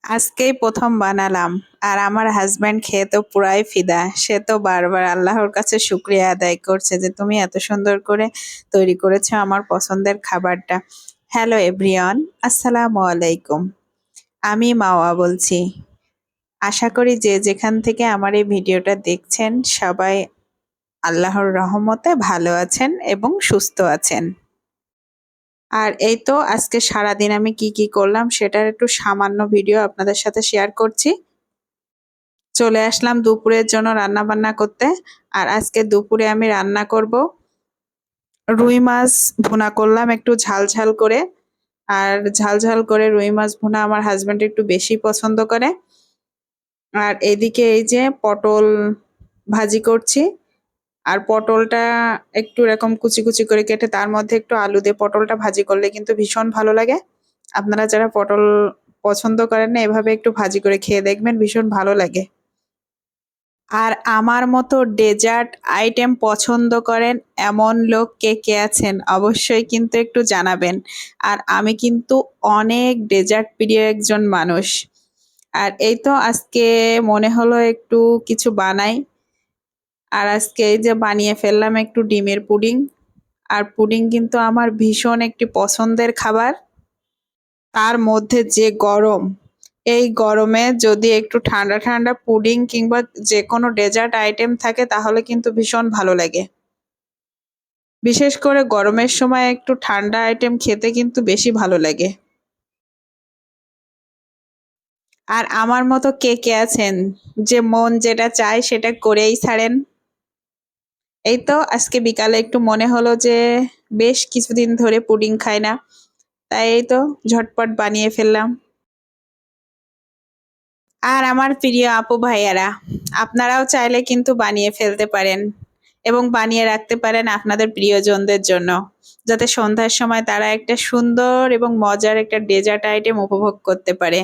আজকেই প্রথম বানালাম। আর আমার হাজব্যান্ড খেয়ে তো পুরাই ফিদা। সে তো বারবার আল্লাহর কাছে শুকরিয়া আদায় করছে যে তুমি এত সুন্দর করে তৈরি করেছো আমার পছন্দের খাবারটা। হ্যালো এভরিওয়ান, আসসালামু আলাইকুম। আমি মাওয়া বলছি। আশা করি যে যেখান থেকে আমার এই ভিডিওটা দেখছেন সবাই আল্লাহর রহমতে ভালো আছেন এবং সুস্থ আছেন। আর এই তো আজকে সারাদিন আমি কি কি করলাম সেটার একটু সামান্য ভিডিও আপনাদের সাথে শেয়ার করছি। চলে আসলাম দুপুরের জন্য রান্না বান্না করতে। আর আজকে দুপুরে আমি রান্না করব রুই মাছ ভুনা করলাম একটু ঝাল ঝাল করে। আর ঝাল ঝাল করে রুই মাছ ভুনা আমার হাজবেন্ড একটু বেশি পছন্দ করে। আর এদিকে এই যে পটল ভাজি করছি। আর পটলটা একটু এরকম কুচি কুচি করে কেটে তার মধ্যে একটু আলু দিয়ে পটলটা ভাজি করলে কিন্তু ভীষণ ভালো লাগে। আপনারা যারা পটল পছন্দ করেন না এভাবে একটু ভাজি করে খেয়ে দেখবেন, ভীষণ ভালো লাগে। আর আমার মতো ডেজার্ট আইটেম পছন্দ করেন এমন লোক কে কে আছেন অবশ্যই কিন্তু একটু জানাবেন। আর আমি কিন্তু অনেক ডেজার্ট প্রিয় একজন মানুষ। আর এই তো আজকে মনে হলো একটু কিছু বানাই। আর আজকে এই যে বানিয়ে ফেললাম একটু ডিমের পুডিং। আর পুডিং কিন্তু আমার ভীষণ একটি পছন্দের খাবার। তার মধ্যে যে গরম, এই গরমে যদি একটু ঠান্ডা ঠান্ডা পুডিং কিংবা যে কোনো ডেজার্ট আইটেম থাকে তাহলে কিন্তু ভীষণ ভালো লাগে। বিশেষ করে গরমের সময় একটু ঠান্ডা আইটেম খেতে কিন্তু বেশি ভালো লাগে। আর আমার মতো কে কে আছেন যে মন যেটা চায় সেটা করেই ছাড়েন। এই তো আজকে বিকালে একটু মনে হলো যে বেশ কিছুদিন ধরে পুডিং খাই না, তাই এই তো ঝটপট বানিয়ে ফেললাম। আর আমার প্রিয় আপু ভাইয়ারা, আপনারাও চাইলে কিন্তু বানিয়ে ফেলতে পারেন এবং বানিয়ে রাখতে পারেন আপনাদের প্রিয়জনদের জন্য, যাতে সন্ধ্যার সময় তারা একটা সুন্দর এবং মজার একটা ডেজার্ট আইটেম উপভোগ করতে পারে।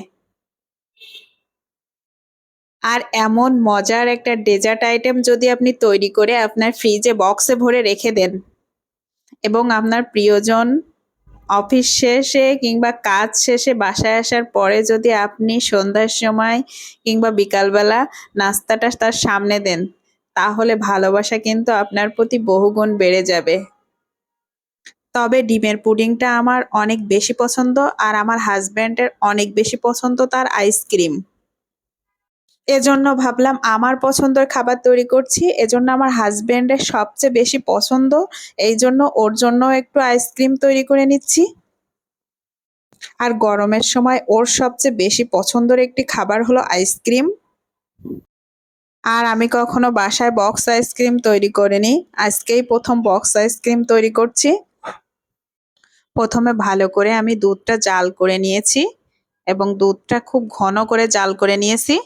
আর এমন মজার একটা ডেজার্ট আইটেম যদি আপনি তৈরি করে আপনার ফ্রিজে বক্সে ভরে রেখে দেন এবং আপনার প্রিয়জন অফিস শেষে কিংবা কাজ শেষে বাসায় আসার পরে যদি আপনি সন্ধ্যার সময় কিংবা বিকালবেলা নাস্তাটা তার সামনে দেন, তাহলে ভালোবাসা কিন্তু আপনার প্রতি বহুগুণ বেড়ে যাবে। তবে ডিমের পুডিংটা আমার অনেক বেশি পছন্দ। আর আমার হাজব্যান্ডের অনেক বেশি পছন্দ তার আইসক্রিম। এজন্য ভাবলাম আমার পছন্দের খাবার তৈরি করছি, এজন্য আমার হাজব্যান্ডের সবচেয়ে বেশি পছন্দ, এই জন্য ওর জন্য একটু আইসক্রিম তৈরি করে নিচ্ছি। আর গরমের সময় ওর সবচেয়ে বেশি পছন্দের একটি খাবার হলো আইসক্রিম। আর আমি কখনো বাসায় বক্স আইসক্রিম তৈরি করিনি, আজকেই প্রথম বক্স আইসক্রিম তৈরি করছি। প্রথমে ভালো করে আমি দুধটা জাল করে নিয়েছি এবং দুধটা খুব ঘন করে জাল করে নিয়েছি।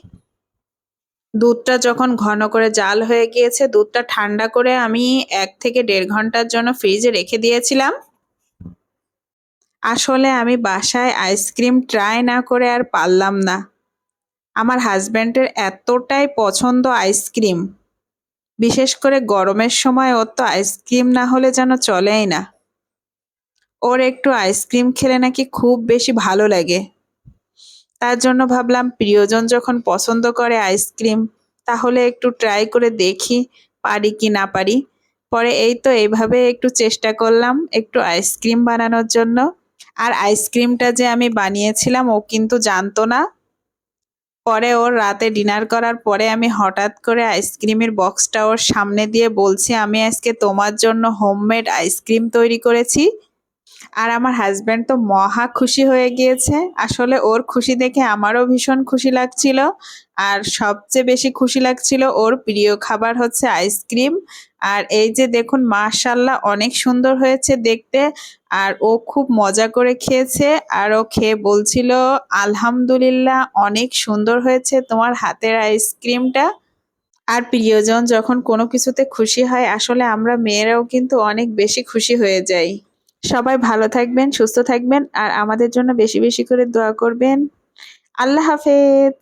দুধটা যখন ঘন করে জাল হয়ে গিয়েছে, দুধটা ঠান্ডা করে আমি 1 থেকে 1.5 ঘন্টার জন্য ফ্রিজে রেখে দিয়েছিলাম। আসলে আমি বাসায় আইসক্রিম ট্রাই না করে আর পারলাম না। আমার হাজব্যান্ডের এতটাই পছন্দ আইসক্রিম, বিশেষ করে গরমের সময় ওর তো আইসক্রিম না হলে যেন চলেই না। ওর একটু আইসক্রিম খেলে নাকি খুব বেশি ভালো লাগে। তার জন্য ভাবলাম প্রিয়জন যখন পছন্দ করে আইসক্রিম, তাহলে একটু ট্রাই করে দেখি পারি কি না পারি। পরে এই তো এইভাবে একটু চেষ্টা করলাম একটু আইসক্রিম বানানোর জন্য। আর আইসক্রিমটা যে আমি বানিয়েছিলাম ও কিন্তু জানতো না। পরে ওর রাতে ডিনার করার পরে আমি হঠাৎ করে আইসক্রিমের বক্সটা ওর সামনে দিয়ে বলছি, আমি আজকে তোমার জন্য হোমমেড আইসক্রিম তৈরি করেছি। আর আমার হাজব্যান্ড তো মহা খুশি হয়ে গিয়েছে। আসলে ওর খুশি দেখে আমারও ভীষণ খুশি লাগছিল। আর সবচেয়ে বেশি খুশি লাগছিল ওর প্রিয় খাবার হচ্ছে আইসক্রিম। আর এই যে দেখুন মাশাআল্লাহ অনেক সুন্দর হয়েছে দেখতে। আর ও খুব মজা করে খেয়েছে। আর ও খেয়ে বলছিল, আলহামদুলিল্লাহ অনেক সুন্দর হয়েছে তোমার হাতের আইসক্রিমটা। আর প্রিয়জন যখন কোনো কিছুতে খুশি হয় আসলে আমরা মেয়েরাও কিন্তু অনেক বেশি খুশি হয়ে যাই। সবাই ভালো থাকবেন, সুস্থ থাকবেন আর আমাদের জন্য বেশি বেশি করে দোয়া করবেন। আল্লাহ হাফেজ।